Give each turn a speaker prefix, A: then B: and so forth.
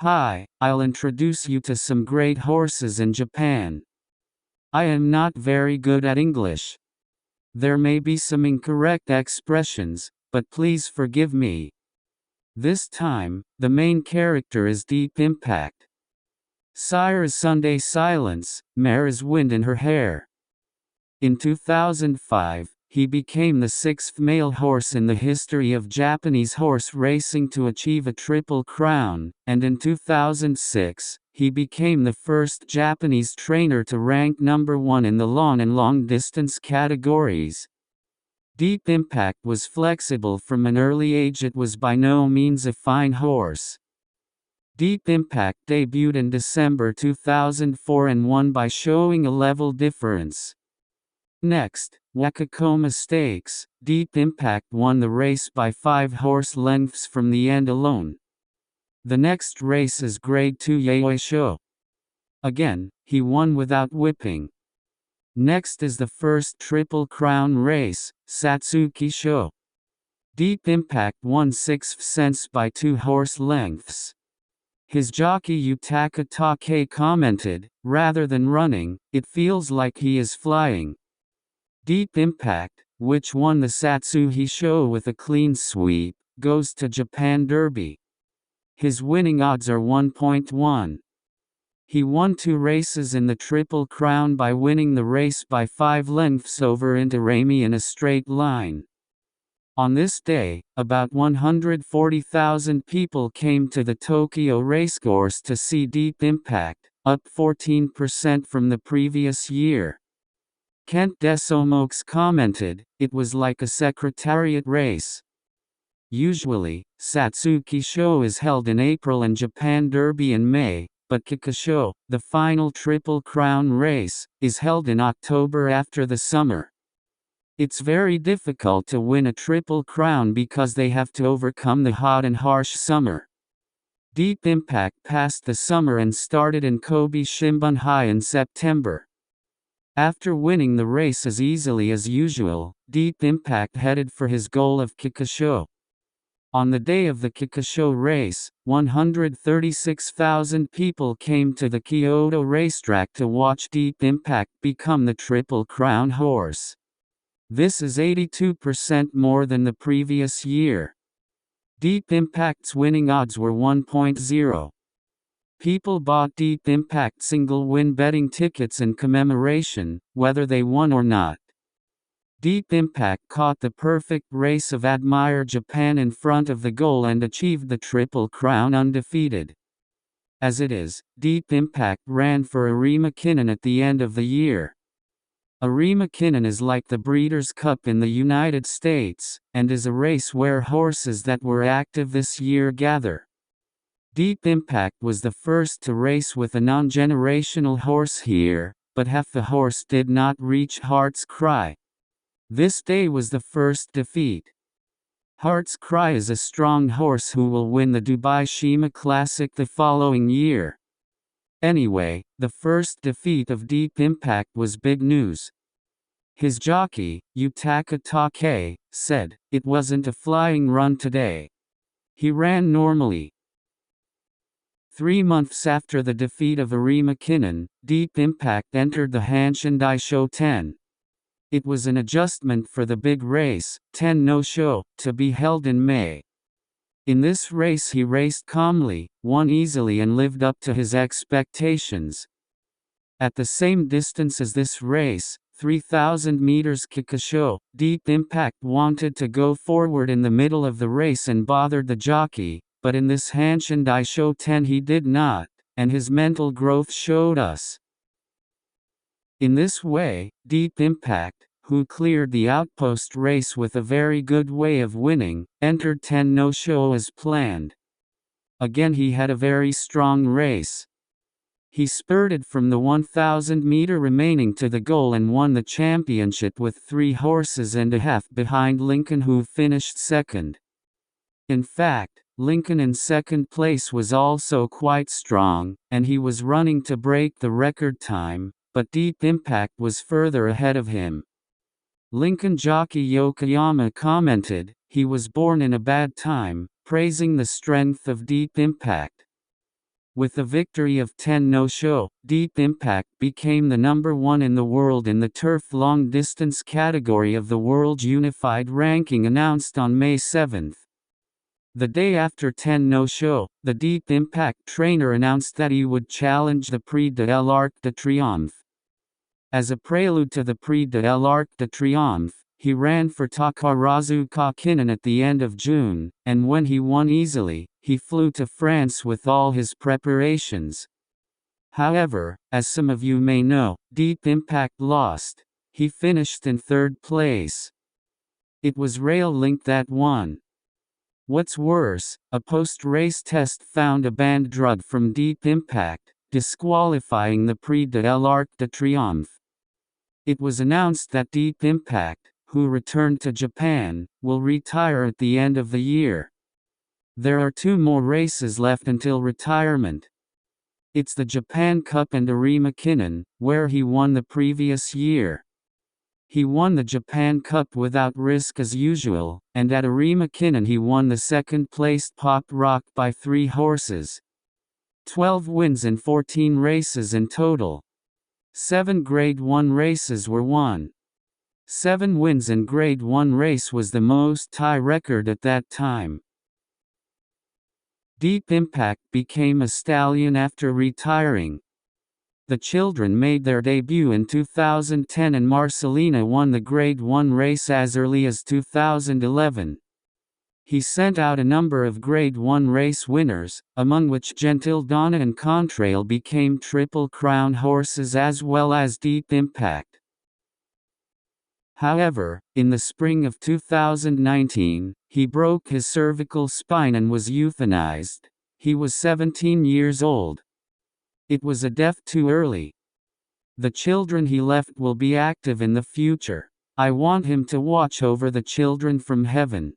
A: Hi, I'll introduce you to some great horses in Japan. I am not very good at English. There may be some incorrect expressions, but please forgive me. This time, the main character is Deepimpact. Sire is Sunday silence, mare is wind in her hair. In 2005, he became the sixth male horse in the history of Japanese horse racing to achieve a triple crown, and in 2006, he became the first Japanese trainer to rank number 1 in the lawn and long distance categories. Deepimpact was flexible from an early age. It was by no means a fine horse. Deepimpact debuted in December 2004 and won by showing a level difference. Next, Wakakoma Stakes. Deepimpact won the race by 5 horse lengths from the end alone. The next race is Grade 2 Yayoi Sho. Again, he won without whipping. Next is the first Triple Crown race, Satsuki Sho. Deepimpact won 6th cents by 2 horse lengths. His jockey Yutaka Take commented, "Rather than running, it feels like he is flying." Deepimpact, which won the Satsuki Sho with a clean sweep, goes to Japan Derby. His winning odds are 1.1. He won 2 races in the Triple Crown by winning the race by 5 lengths over Intiraymi in a straight line. On this day, about 140,000 people came to the Tokyo racecourse to see Deepimpact, up 14% from the previous year. Kent Desomokes commented, "It was like a secretariat race." Usually, Satsuki Sho is held in April and Japan Derby in May, but Kikasho, the final Triple Crown race, is held in October after the summer. It's very difficult to win a Triple Crown because they have to overcome the hot and harsh summer. Deepimpact passed the summer and started in Kobe Shimbunhai in September. After winning the race as easily as usual, Deepimpact headed for his goal of Kikasho. On the day of the Kikasho race, 136,000 people came to the Kyoto racetrack to watch Deepimpact become the Triple Crown horse. This is 82% more than the previous year. Deepimpact's winning odds were 1.0. People bought Deepimpact single-win betting tickets in commemoration, whether they won or not. Deepimpact caught the perfect race of Admire Japan in front of the goal and achieved the Triple Crown undefeated. As it is, Deepimpact ran for Arimakinen at the end of the year. Arimakinen is like the Breeders' Cup in the United States, and is a race where horses that were active this year gather. Deepimpact was the first to race with a non-generational horse here, but half the horse did not reach Heart's Cry. This day was the first defeat. Heart's Cry is a strong horse who will win the Dubai Shima Classic the following year. Anyway, the first defeat of Deepimpact was big news. His jockey, Yutaka Take, said, "It wasn't a flying run today. He ran normally." 3 months after the defeat of Arimakinen, Deepimpact entered the Hanshin Daisho 10. It was an adjustment for the big race, 10 no Sho, to be held in May. In this race he raced calmly, won easily and lived up to his expectations. At the same distance as this race, 3,000 meters Kikasho, Deepimpact wanted to go forward in the middle of the race and bothered the jockey, but in this Hanshin Daisho 10 he did not, and his mental growth showed us. In this way, Deepimpact, who cleared the outpost race with a very good way of winning, entered 10 no Sho as planned. Again he had a very strong race. He spurted from the 1,000 meter remaining to the goal and won the championship with 3 horses and a half behind Lincoln, who finished second. In fact, Lincoln in second place was also quite strong, and he was running to break the record time, but Deepimpact was further ahead of him. Lincoln jockey Yokoyama commented, "He was born in a bad time," praising the strength of Deepimpact. With the victory of 10 no-show, Deepimpact became the number 1 in the world in the turf long distance category of the World Unified Ranking announced on May 7. The day after 10 no-show, the Deepimpact trainer announced that he would challenge the Prix de l'Arc de Triomphe. As a prelude to the Prix de l'Arc de Triomphe, he ran for Takarazu Kakinen at the end of June, and when he won easily, he flew to France with all his preparations. However, as some of you may know, Deepimpact lost. He finished in 3rd place. It was Rail Link that won. What's worse, a post-race test found a banned drug from Deepimpact, disqualifying the Prix de l'Arc de Triomphe. It was announced that Deepimpact, who returned to Japan, will retire at the end of the year. There are 2 more races left until retirement. It's the Japan Cup and Arima Kinen, where he won the previous year. He won the Japan Cup without risk as usual, and at Arima Kinen he won the 2nd-placed Pop Rock by 3 horses. 12 wins in 14 races in total. 7 Grade 1 races were won. 7 wins in Grade 1 race was the most tie record at that time. Deepimpact became a stallion after retiring. The children made their debut in 2010 and Marcelina won the Grade 1 race as early as 2011. He sent out a number of Grade 1 race winners, among which Gentildonna and Contrail became Triple Crown horses as well as Deepimpact. However, in the spring of 2019, he broke his cervical spine and was euthanized. He was 17 years old. It was a death too early. The children he left will be active in the future. I want him to watch over the children from heaven.